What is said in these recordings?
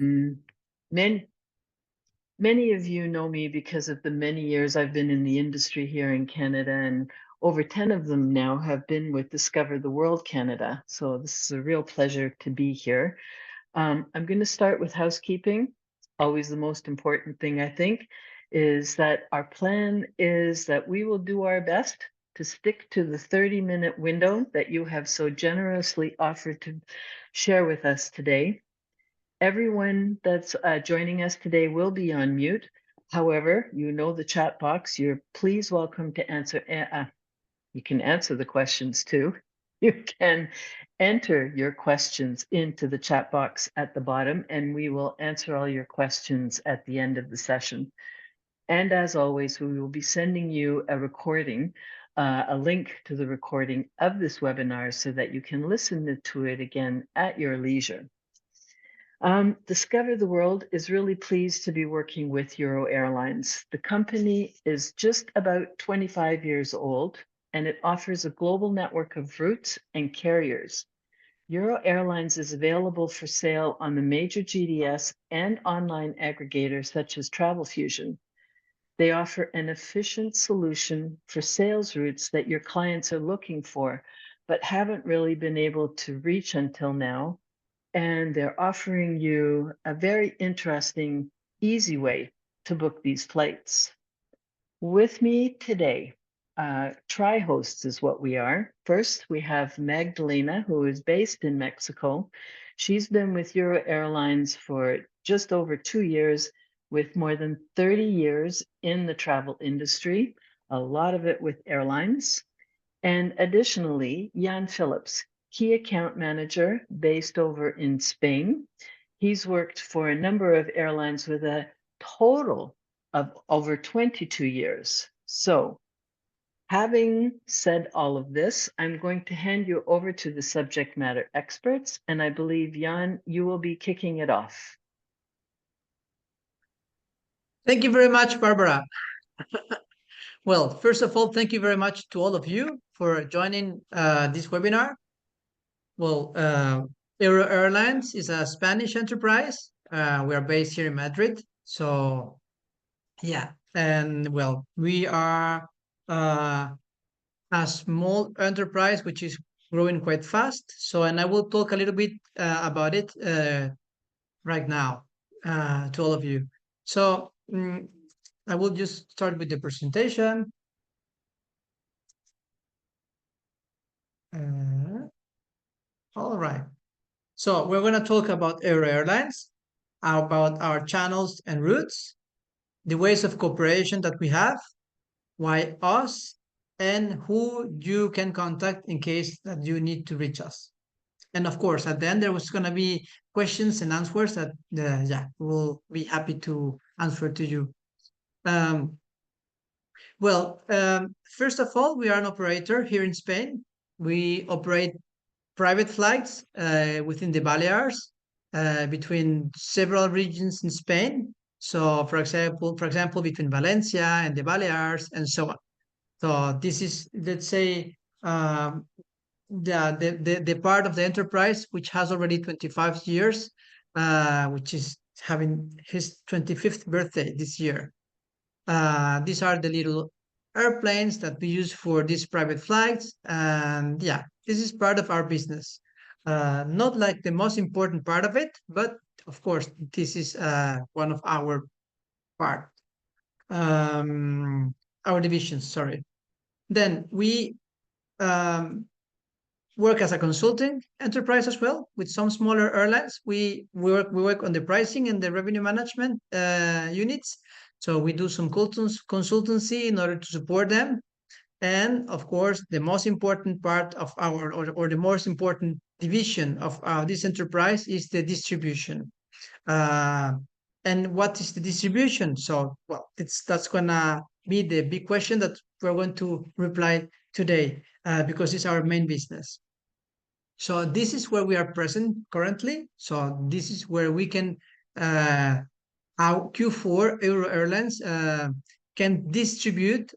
Mm. Many, many of you know me because of the many years I've been in the industry here in Canada, and over 10 of them now have been with Discover the World Canada. So this is a real pleasure to be here. I'm going to start with housekeeping. Always the most important thing, I think, is that our plan is that we will do our best to stick to the 30-minute window that you have so generously offered to share with us today. Everyone that's joining us today will be on mute. However, you know the chat box. You're please welcome to answer. You can answer the questions too. You can enter your questions into the chat box at the bottom, and we will answer all your questions at the end of the session. And as always, we will be sending you a recording, a link to the recording of this webinar so that you can listen to it again at your leisure. Discover the World is really pleased to be working with Euroairlines. The company is just about 25 years old, and it offers a global network of routes and carriers. Euroairlines is available for sale on the major GDS and online aggregators such as Travel Fusion. They offer an efficient solution for sales routes that your clients are looking for, but haven't really been able to reach until now. And they're offering you a very interesting, easy way to book these flights. With me today, tri-hosts is what we are. First, we have Magdalena, who is based in Mexico. She's been with Euroairlines for just over 2 years, with more than 30 years in the travel industry, a lot of it with airlines. And additionally, Jan Phillips, key account manager based over in Spain. He's worked for a number of airlines with a total of over 22 years. So, having said all of this, I'm going to hand you over to the subject matter experts, and I believe, Jan, you will be kicking it off. Thank you very much, Barbara. Well, first of all, thank you very much to all of you for joining this webinar. Well, Euroairlines is a Spanish enterprise. We are based here in Madrid. So, yeah. And well, we are a small enterprise which is growing quite fast. So, and I will talk a little bit about it right now to all of you. So, I will just start with the presentation. All right. So we're going to talk about Euroairlines, about our channels and routes, the ways of cooperation that we have, why us, and who you can contact in case that you need to reach us. And of course, at the end, there was going to be questions and answers that, yeah, we'll be happy to answer to you. First of all, we are an operator here in Spain. We operate private flights within the Balears between several regions in Spain. So, for example, between Valencia and the Balears and so on. So this is, let's say, the part of the enterprise which has already 25 years, which is having his 25th birthday this year. These are the little airplanes that we use for these private flights. And yeah, this is part of our business. Not like the most important part of it, but of course, this is one of our part, our divisions, sorry. Then we work as a consulting enterprise as well with some smaller airlines. We work on the pricing and the revenue management units. So we do some consultancy in order to support them. And of course, the most important part of our, or the most important division of this enterprise is the distribution. And what is the distribution? So, well, that's gonna be the big question that we're going to reply today because it's our main business. So this is where we are present currently. So this is where we can, our Q4 Euroairlines can distribute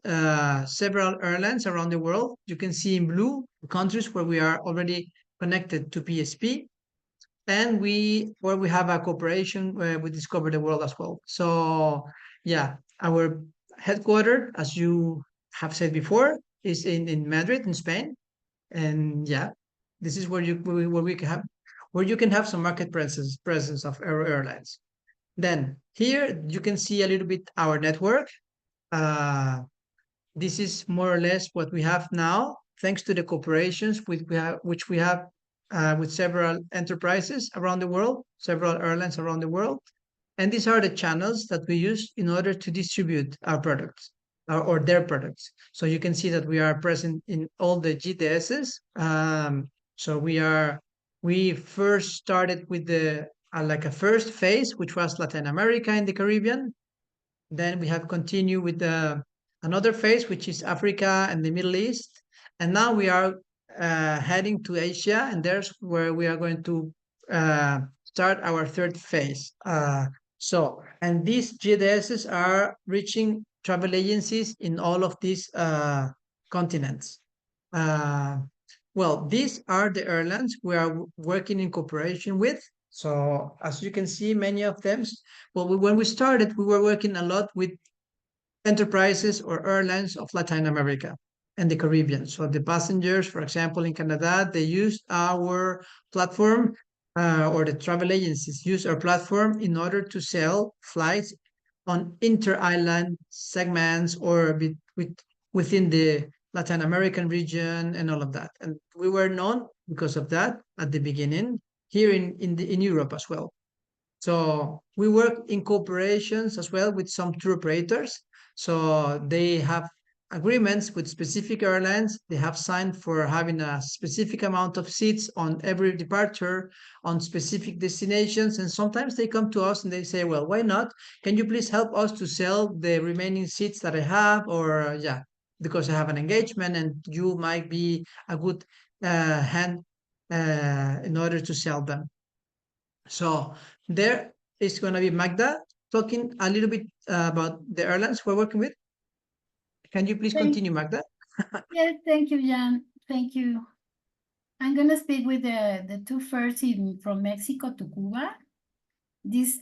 several airlines around the world. You can see in blue countries where we are already connected to PSP. and we have a cooperation with Discover the World as well. So yeah, our headquarters, as you have said before, is in Madrid, in Spain, and yeah, this is where you can have some market presence of Airlines. Then here you can see a little bit our network. Uh, this is more or less what we have now, thanks to the cooperations which we have with several enterprises around the world, several airlines around the world. And these are the channels that we use in order to distribute our products or their products. So you can see that we are present in all the GDSs. So we first started with the like a first phase, which was Latin America and the Caribbean. Then we have continued with another phase, which is Africa and the Middle East. And now we are heading to Asia, and there's where we are going to start our third phase. And these GDSs are reaching travel agencies in all of these continents. Well, these are the airlines we are working in cooperation with. So as you can see, many of them, well, when we started, we were working a lot with enterprises or airlines of Latin America and the Caribbean. So the passengers, for example, in Canada, they used our platform, or the travel agencies use our platform in order to sell flights on inter-island segments or within the Latin American region and all of that. And we were known because of that at the beginning here in Europe as well. So we work in cooperations as well with some tour operators. So they have agreements with specific airlines. They have signed for having a specific amount of seats on every departure on specific destinations. And sometimes they come to us and they say, well, why not? Can you please help us to sell the remaining seats that I have? Or yeah, because I have an engagement and you might be a good hand in order to sell them. So there is going to be Magda talking a little bit about the airlines we're working with. Can you please continue, Magda? Yes, thank you, Jan. Thank you. I'm going to speak with the two first from Mexico to Cuba. This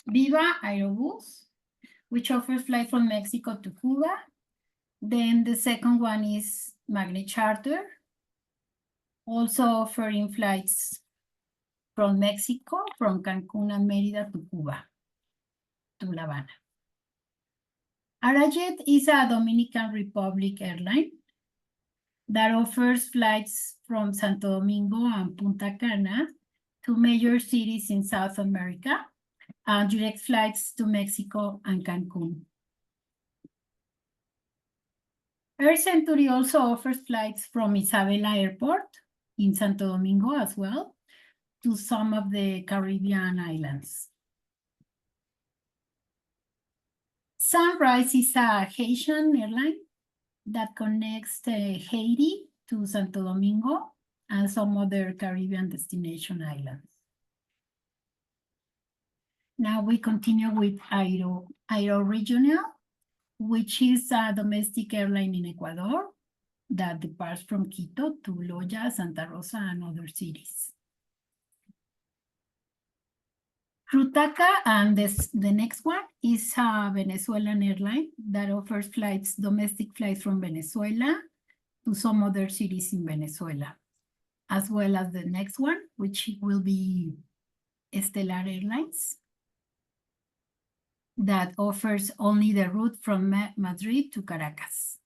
Viva Aerobus, which offers flight from Mexico to Cuba. Then the second one is Magnet Charter, also offering flights from Mexico, from Cancun and Mérida to Cuba, to La Habana. Arajet is a Dominican Republic airline that offers flights from Santo Domingo and Punta Cana to major cities in South America and direct flights to Mexico and Cancun. Air Century also offers flights from Isabela Airport in Santo Domingo as well to some of the Caribbean islands. Sunrise is a Haitian airline that connects Haiti to Santo Domingo and some other Caribbean destination islands. Now we continue with Aero Regional, which is a domestic airline in Ecuador that departs from Quito to Loja, Santa Rosa, and other cities. Rutaca, and the next one is a Venezuelan airline that offers flights, domestic flights from Venezuela to some other cities in Venezuela, as well as the next one, which will be Estelar Airlines, that offers only the route from Madrid to Caracas.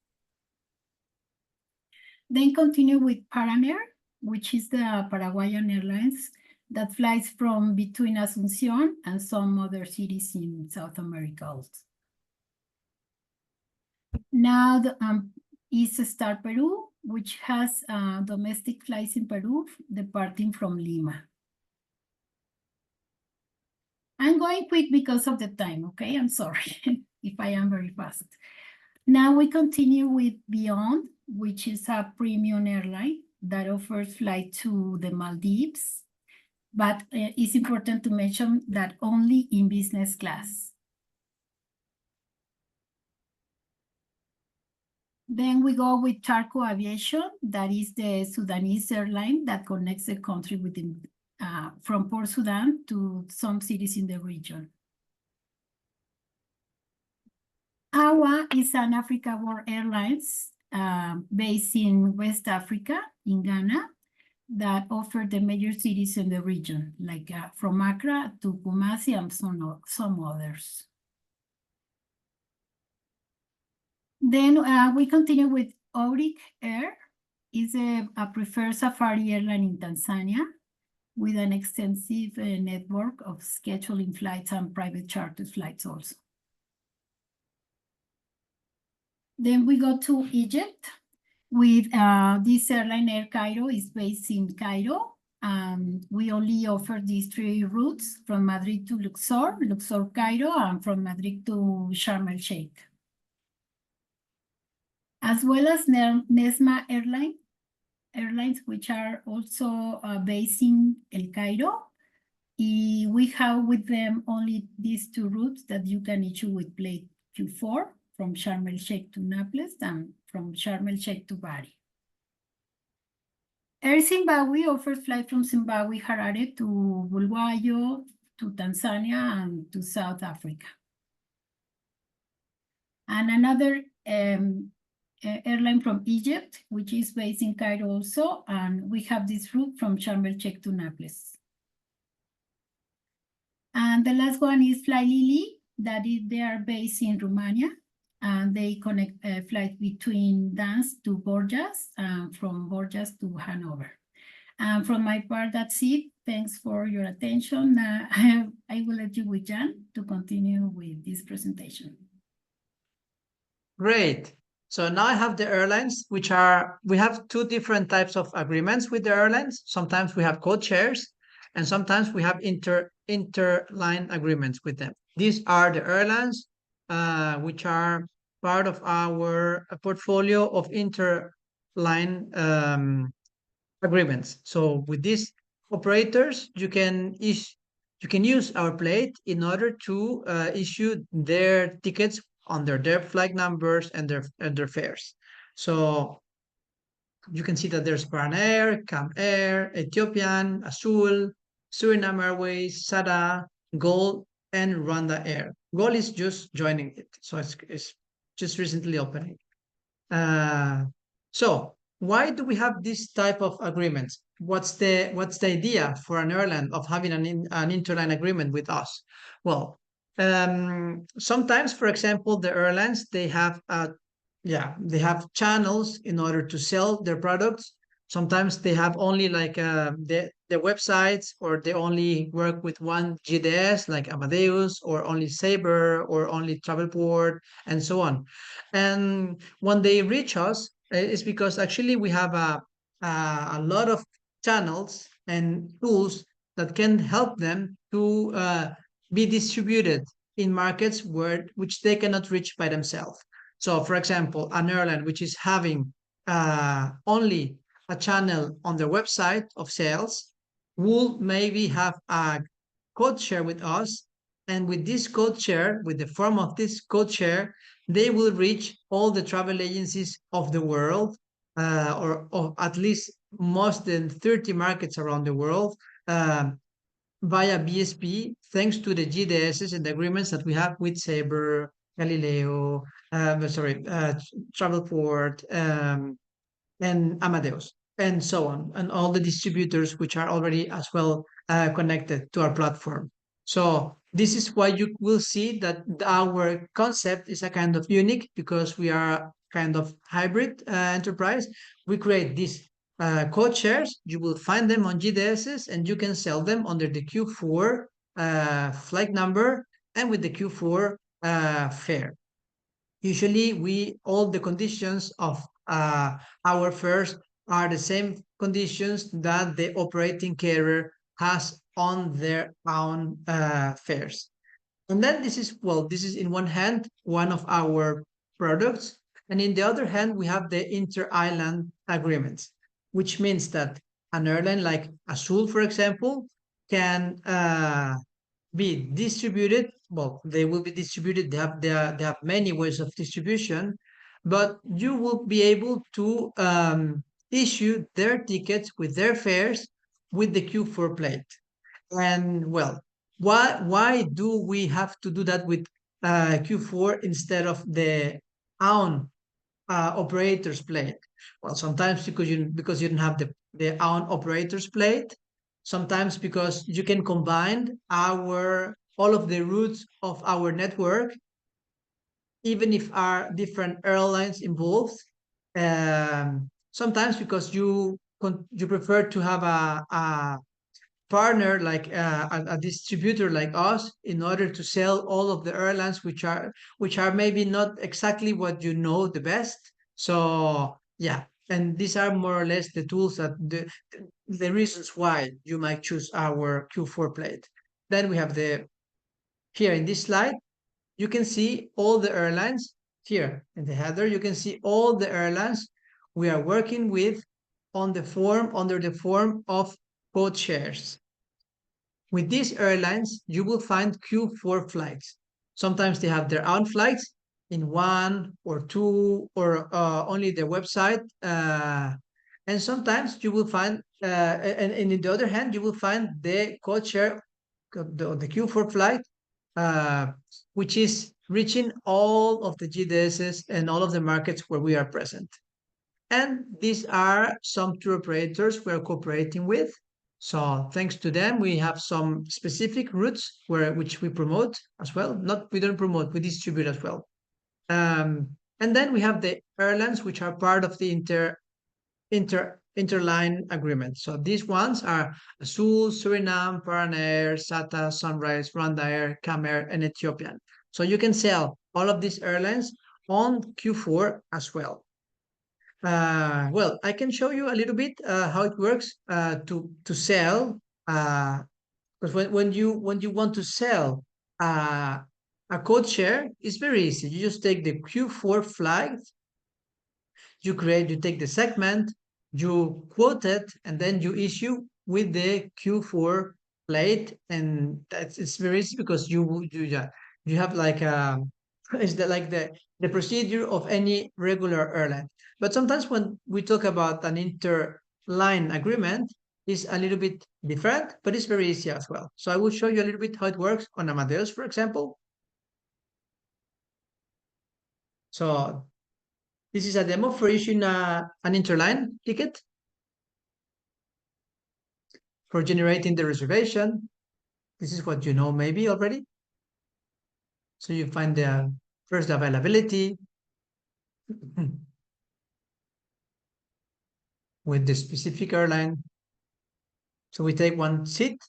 Then continue with Paranair, which is the Paraguayan Airlines that flies from between Asunción and some other cities in South America also. Now is Star Peru, which has domestic flights in Peru departing from Lima. I'm going quick because of the time, okay? I'm sorry if I am very fast. Now we continue with Beyond, which is a premium airline that offers flight to the Maldives, but it's important to mention that only in business class. Then we go with Charco Aviation, that is the Sudanese airline that connects the country with from Port Sudan to some cities in the region. AWA is an Africa World Airlines based in West Africa, in Ghana, that offer the major cities in the region, like from Accra to Kumasi and some others. Then we continue with Auric Air. Is a preferred safari airline in Tanzania with an extensive network of scheduling flights and private charter flights also. Then we go to Egypt with this airline, Air Cairo, is based in Cairo. We only offer these 3 routes from Madrid to Luxor, Luxor Cairo, and from Madrid to Sharm el Sheikh. As well as Nesma Airlines, which are also based in El Cairo. We have with them only these 2 routes that you can issue with plate Q4 from Sharm el Sheikh to Naples and from Sharm el Sheikh to Bari. Air Zimbabwe offers flights from Zimbabwe, Harare to Bulawayo, to Tanzania, and to South Africa. And another airline from Egypt, which is based in Cairo also, and we have this route from Sharm el Sheikh to Naples. And the last one is Fly Lily, they are based in Romania, and they connect flights between Dansk to Borjas, and from Borjas to Hanover. And from my part, that's it. Thanks for your attention. I will let you with Jan to continue with this presentation. Great. So now I have the airlines, we have 2 different types of agreements with the airlines. Sometimes we have code shares, and sometimes we have interline agreements with them. These are the airlines which are part of our portfolio of interline agreements. So with these operators, you can use our plate in order to issue their tickets under their flight numbers and their fares. So you can see that there's Pan Air, Cam Air, Ethiopian, Azul, Suriname Airways, SADA, Gold, and Rwanda Air. Gold is just joining it, so it's just recently opening. So why do we have this type of agreements? What's the idea for an airline of having an interline agreement with us? Well, sometimes, for example, the airlines, they have channels in order to sell their products. Sometimes they have only like their websites, or they only work with one GDS like Amadeus, or only Sabre, or only Travelport, and so on. And when they reach us, it's because actually we have a lot of channels and tools that can help them to be distributed in markets which they cannot reach by themselves. So, for example, an airline which is having only a channel on their website of sales will maybe have a code share with us, and with this code share, with the form of this code share, they will reach all the travel agencies of the world, or at least most than 30 markets around the world, via BSP, thanks to the GDSs and the agreements that we have with Sabre, Galileo, Travelport, and Amadeus, and so on, and all the distributors which are already as well connected to our platform. So this is why you will see that our concept is a kind of unique, because we are kind of hybrid enterprise. We create these code shares. You will find them on GDSs, and you can sell them under the Q4 flight number and with the Q4 fare. Usually, all the conditions of our fares are the same conditions that the operating carrier has on their own fares. And then this is in one hand, one of our products. And in the other hand, we have the inter-island agreements, which means that an airline like Azul, for example, can be distributed. Well, they will be distributed. They have many ways of distribution, but you will be able to issue their tickets with their fares with the Q4 plate. And well, why do we have to do that with Q4 instead of the own operator's plate? Well, sometimes because you don't have the own operator's plate. Sometimes because you can combine all of the routes of our network, even if are different airlines involved. Sometimes because you prefer to have a partner like a distributor like us in order to sell all of the airlines which are maybe not exactly what you know the best. So yeah, and these are more or less the tools that the reasons why you might choose our Q4 plate. Then we have here in this slide you can see all the airlines. Here in the header you can see all the airlines we are working with under the form of code shares. With these airlines, you will find Q4 flights. Sometimes they have their own flights in one or two or only their website. And sometimes you will find, and on the other hand, you will find the code share, the Q4 flight, which is reaching all of the GDSs and all of the markets where we are present. And these are some tour operators we're cooperating with. So thanks to them, we have some specific routes which we promote as well. We don't promote, we distribute as well. And then we have the airlines which are part of the interline agreement. So these ones are Azul, Suriname, Paranair, SATA, Sunrise, Rwanda Air, Camair, and Ethiopian. So you can sell all of these airlines on Q4 as well. Well, I can show you a little bit how it works to sell. Because when you want to sell a code share, it's very easy. You just take the Q4 flag, you take the segment, you quote it, and then you issue with the Q4 plate, and it's very easy because you have like it's like the procedure of any regular airline. But sometimes when we talk about an interline agreement, it's a little bit different, but it's very easy as well. So I will show you a little bit how it works on Amadeus, for example. So this is a demo for issuing an interline ticket, for generating the reservation. This is what you know maybe already. So you find the first availability with the specific airline. So we take one seat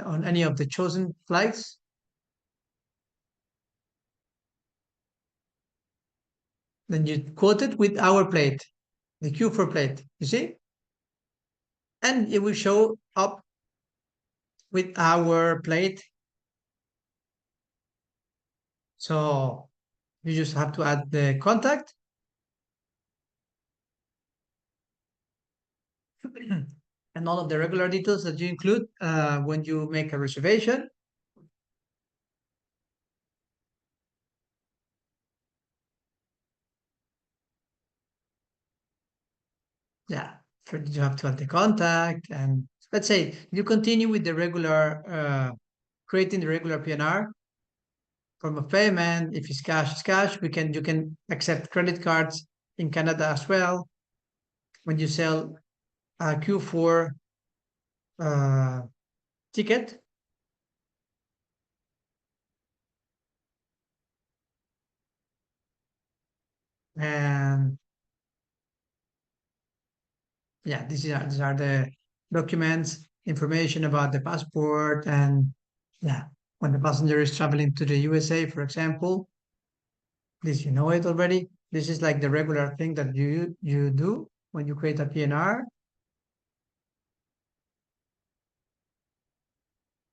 on any of the chosen flights. Then you quote it with our plate, the Q4 plate, you see? And it will show up with our plate. So you just have to add the contact. And all of the regular details that you include when you make a reservation. Yeah, you have to add the contact, and let's say you continue with the regular, creating the regular PNR form of payment. If it's cash, it's cash. You can accept credit cards in Canada as well. When you sell a Q4 ticket, and yeah, these are the documents, information about the passport, and yeah, when the passenger is traveling to the USA, for example, this you know it already. This is like the regular thing that you do when you create a PNR.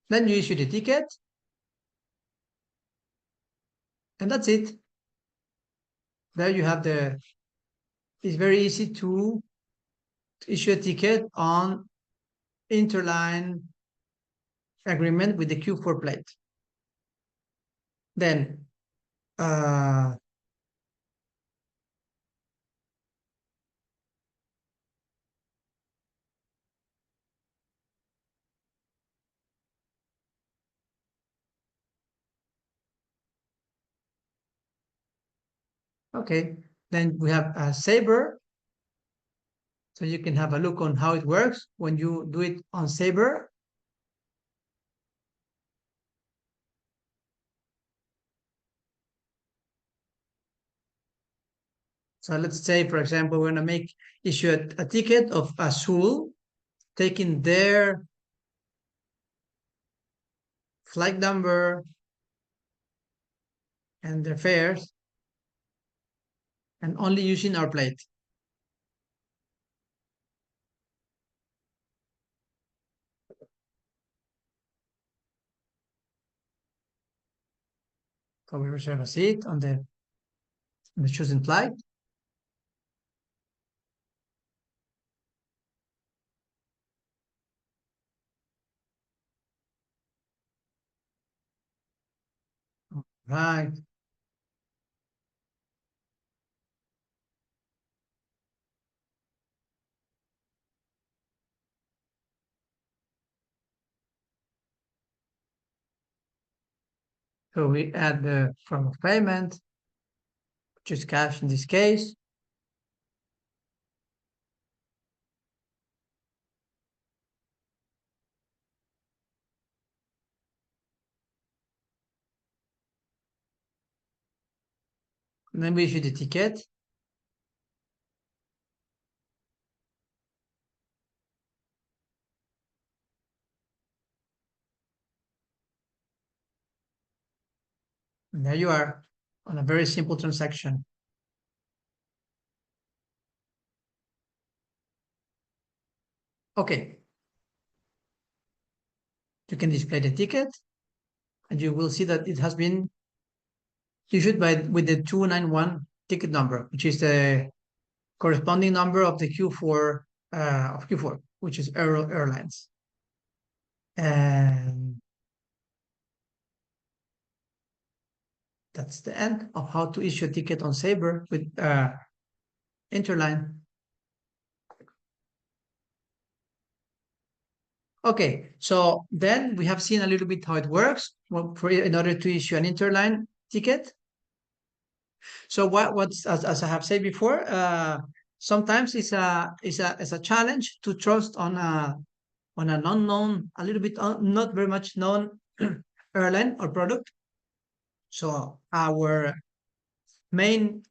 Then you issue the ticket, and that's it. There you have it's very easy to issue a ticket on interline agreement with the Q4 plate. Then Okay, then we have Sabre. So you can have a look on how it works when you do it on Sabre. So let's say, for example, we're going to issue a ticket of Azul, taking their flight number and their fares, and only using our plate. So we reserve a seat on the chosen flight. Right. So we add the form of payment, which is cash in this case. And then we issue the ticket. And there you are on a very simple transaction. Okay. You can display the ticket, and you will see that it has been issued with the 291 ticket number, which is the corresponding number of the Q4 of Q4, which is Airlines. And that's the end of how to issue a ticket on Sabre with Interline. Okay, so then we have seen a little bit how it works in order to issue an Interline ticket. So what's as I have said before, sometimes it's a challenge to trust on an unknown, a little bit not very much known airline or product. So our main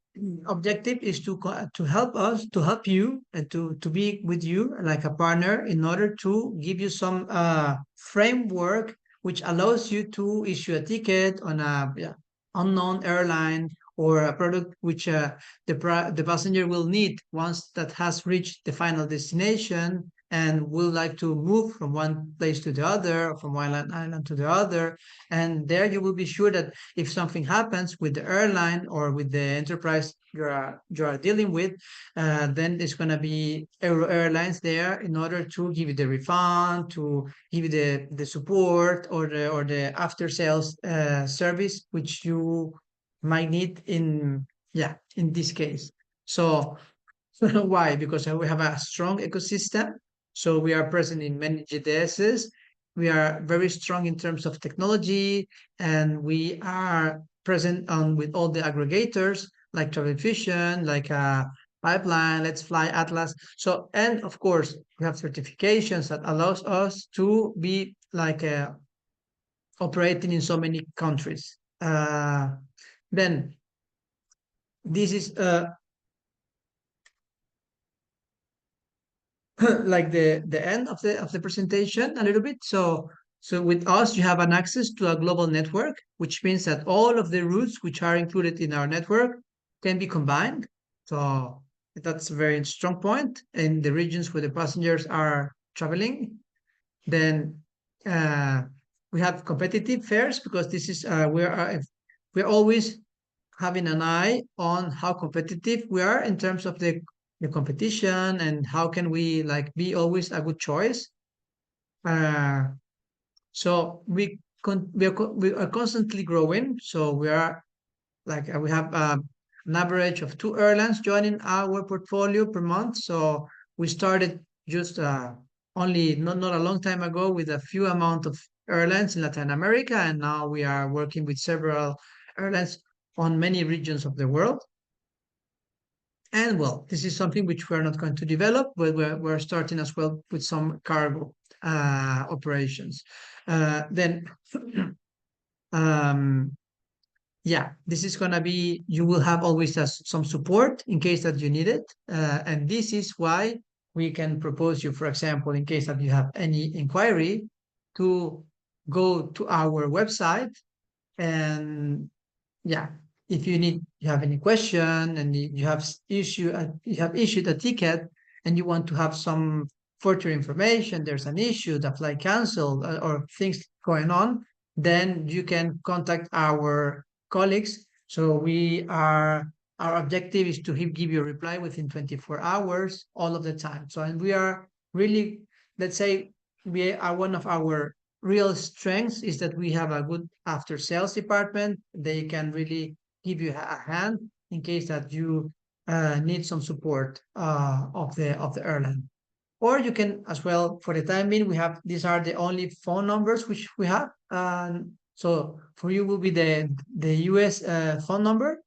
objective is to help you and to be with you like a partner in order to give you some framework which allows you to issue a ticket on a unknown airline or a product which the passenger will need once that has reached the final destination and will like to move from one place to the other, or from one island to the other. And there you will be sure that if something happens with the airline or with the enterprise you are dealing with, then there's going to be Airlines there in order to give you the refund, to give you the support or the after sales service which you might need in this case. So why? Because we have a strong ecosystem. So we are present in many GDSs. We are very strong in terms of technology, and we are present on with all the aggregators like Travel Fusion, like Pipeline, Let's Fly, Atlas. So, and of course, we have certifications that allows us to be like operating in so many countries. Then this is like the end of the presentation a little bit. So with us, you have an access to a global network, which means that all of the routes which are included in our network can be combined. So that's a very strong point in the regions where the passengers are traveling. Then we have competitive fares because this is we're always having an eye on how competitive we are in terms of the competition and how can we like be always a good choice. So we are constantly growing. So we are like we have an average of 2 airlines joining our portfolio per month. So we started just only not a long time ago with a few amount of airlines in Latin America, and now we are working with several airlines on many regions of the world. And well, this is something which we're not going to develop, but we're starting as well with some cargo operations. Then, yeah, this is gonna be, you will have always some support in case that you need it. And this is why we can propose you, for example, in case that you have any inquiry, to go to our website. And yeah, if you have any question and you have you have issued a ticket and you want to have some further information, there's an issue, the flight canceled, or things going on, then you can contact our colleagues. So our objective is to give you a reply within 24 hours all of the time. So, and we are really, let's say, we are, one of our real strengths is that we have a good after sales department. They can really give you a hand in case that you need some support of the airline. Or you can as well, for the time being, we have, these are the only phone numbers which we have. So for you will be the US phone number.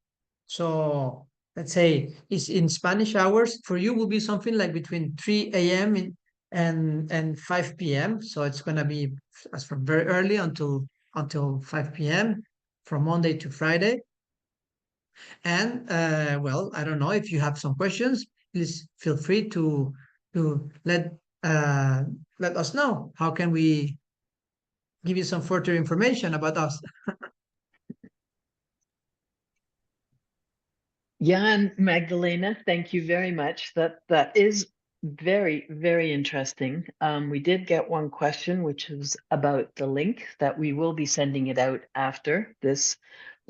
So let's say it's in Spanish hours. For you will be something like between 3 a.m. And 5 p.m. So it's gonna be as from very early until 5 p.m. from Monday to Friday. And well, I don't know if you have some questions. Please feel free to let us know. How can we give you some further information about us? Jan, Magdalena, thank you very much. That is very, very interesting. We did get one question, which is about the link that we will be sending it out after this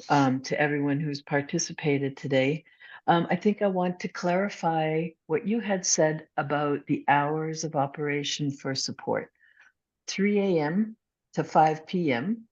to everyone who's participated today. I think I want to clarify what you had said about the hours of operation for support. 3 a.m. to 5 p.m.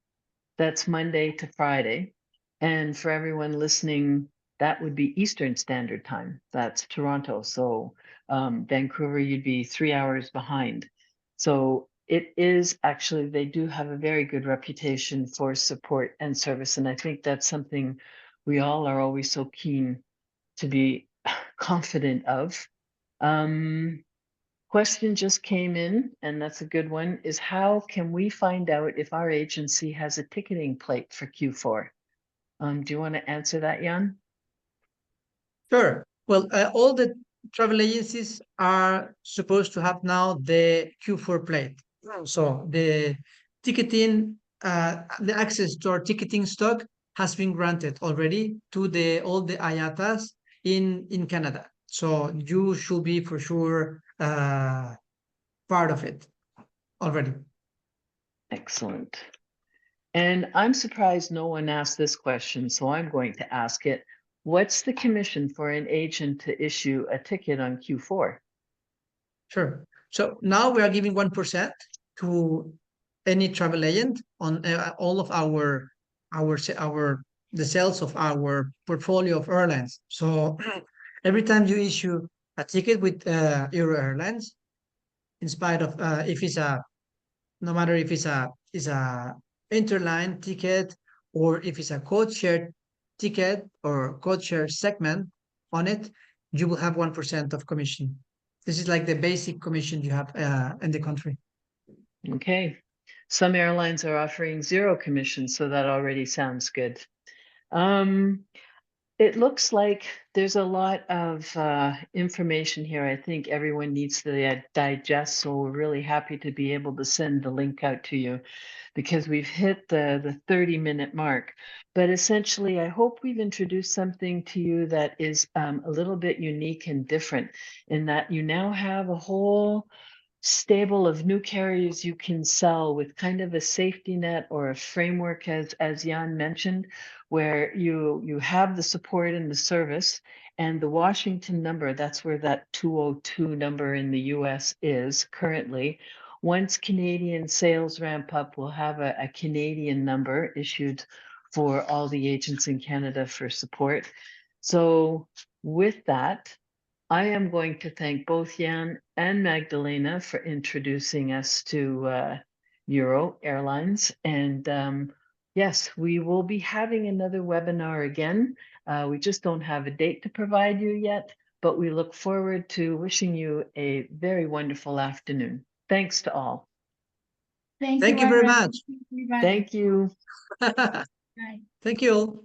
That's Monday to Friday. And for everyone listening, that would be Eastern Standard Time. That's Toronto. So Vancouver, you'd be 3 hours behind. So it is actually, they do have a very good reputation for support and service. And I think that's something we all are always so keen to be confident of. Question just came in, and that's a good one, is how can we find out if our agency has a ticketing plate for Q4? Do you want to answer that, Jan? Sure. Well, all the travel agencies are supposed to have now the Q4 plate. So the ticketing, the access to our ticketing stock has been granted already to all the Iatas in Canada. So you should be for sure part of it already. Excellent. And I'm surprised no one asked this question, so I'm going to ask it. What's the commission for an agent to issue a ticket on Q4? Sure. So now we are giving 1% to any travel agent on all of the sales of our portfolio of airlines. So every time you issue a ticket with Euroairlines, in spite of if it's a, no matter if it's a interline ticket or if it's a code share ticket or code share segment on it, you will have 1% of commission. This is like the basic commission you have in the country. Okay. Some airlines are offering 0 commission, so that already sounds good. It looks like there's a lot of information here. I think everyone needs to digest, so we're really happy to be able to send the link out to you because we've hit the 30-minute mark. But essentially, I hope we've introduced something to you that is a little bit unique and different in that you now have a whole stable of new carriers you can sell with kind of a safety net or a framework, as Jan mentioned, where you have the support and the service. And the Washington number, that's where that 202 number in the US is currently. Once Canadian sales ramp up, we'll have a Canadian number issued for all the agents in Canada for support. So with that, I am going to thank both Jan and Magdalena for introducing us to Euroairlines. And yes, we will be having another webinar again. We just don't have a date to provide you yet, but we look forward to wishing you a very wonderful afternoon. Thanks to all. Thank you very Barbara. much. Thank you, everybody. Thank you. Bye. Thank you all.